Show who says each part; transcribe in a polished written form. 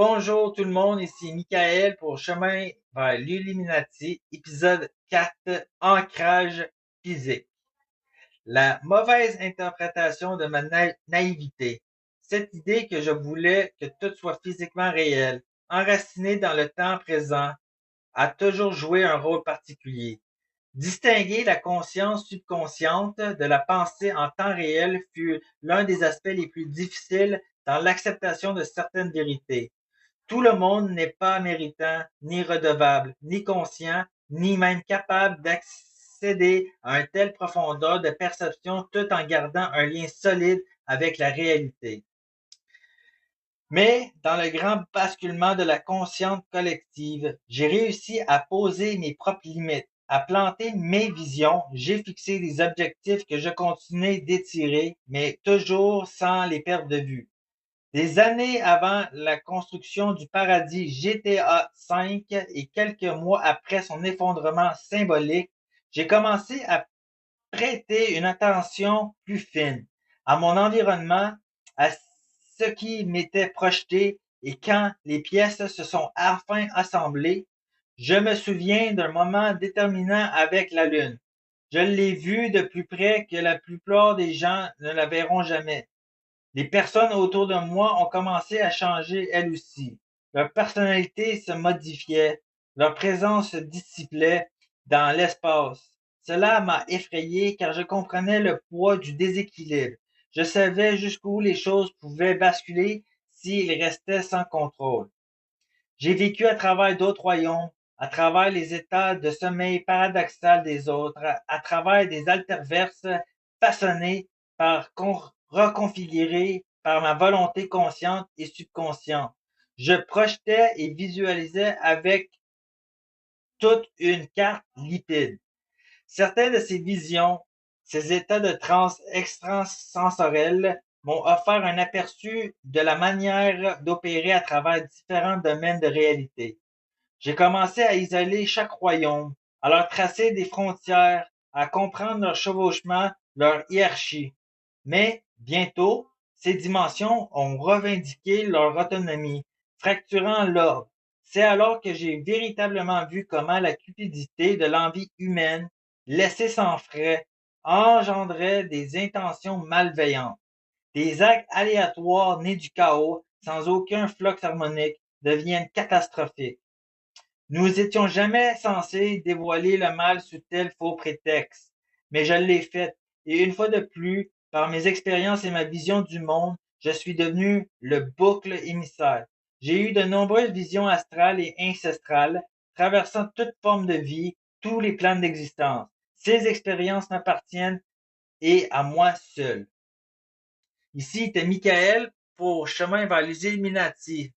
Speaker 1: Bonjour tout le monde, ici Michael pour Chemin vers l'Illuminati, épisode 4, Ancrage physique. La mauvaise interprétation de ma naïveté. Cette idée que je voulais que tout soit physiquement réel, enraciné dans le temps présent, a toujours joué un rôle particulier. Distinguer la conscience subconsciente de la pensée en temps réel fut l'un des aspects les plus difficiles dans l'acceptation de certaines vérités. Tout le monde n'est pas méritant, ni redevable, ni conscient, ni même capable d'accéder à une telle profondeur de perception tout en gardant un lien solide avec la réalité. Mais dans le grand basculement de la conscience collective, j'ai réussi à poser mes propres limites, à planter mes visions, j'ai fixé des objectifs que je continuais d'étirer, mais toujours sans les perdre de vue. Des années avant la construction du paradis GTA V et quelques mois après son effondrement symbolique, j'ai commencé à prêter une attention plus fine à mon environnement, à ce qui m'était projeté et quand les pièces se sont enfin assemblées, je me souviens d'un moment déterminant avec la Lune. Je l'ai vue de plus près que la plupart des gens ne la verront jamais. Les personnes autour de moi ont commencé à changer elles aussi. Leur personnalité se modifiait, leur présence se dissipait dans l'espace. Cela m'a effrayé car je comprenais le poids du déséquilibre. Je savais jusqu'où les choses pouvaient basculer s'ils restaient sans contrôle. J'ai vécu à travers d'autres royaumes, à travers les états de sommeil paradoxal des autres, à travers des alterverses façonnés par reconfigurés par ma volonté consciente et subconsciente. Je projetais et visualisais avec toute une carte lipide. Certaines de ces visions, ces états de transe extrasensorielle m'ont offert un aperçu de la manière d'opérer à travers différents domaines de réalité. J'ai commencé à isoler chaque royaume, à leur tracer des frontières, à comprendre leur chevauchement, leur hiérarchie. Mais, bientôt, ces dimensions ont revendiqué leur autonomie, fracturant l'ordre. C'est alors que j'ai véritablement vu comment la cupidité de l'envie humaine, laissée sans frais, engendrait des intentions malveillantes. Des actes aléatoires nés du chaos, sans aucun flux harmonique, deviennent catastrophiques. Nous étions jamais censés dévoiler le mal sous tel faux prétexte, mais je l'ai fait, et une fois de plus, par mes expériences et ma vision du monde, je suis devenu le boucle émissaire. J'ai eu de nombreuses visions astrales et ancestrales, traversant toute forme de vie, tous les plans d'existence. Ces expériences m'appartiennent et à moi seul. Ici était Michael pour Chemin vers les Illuminati.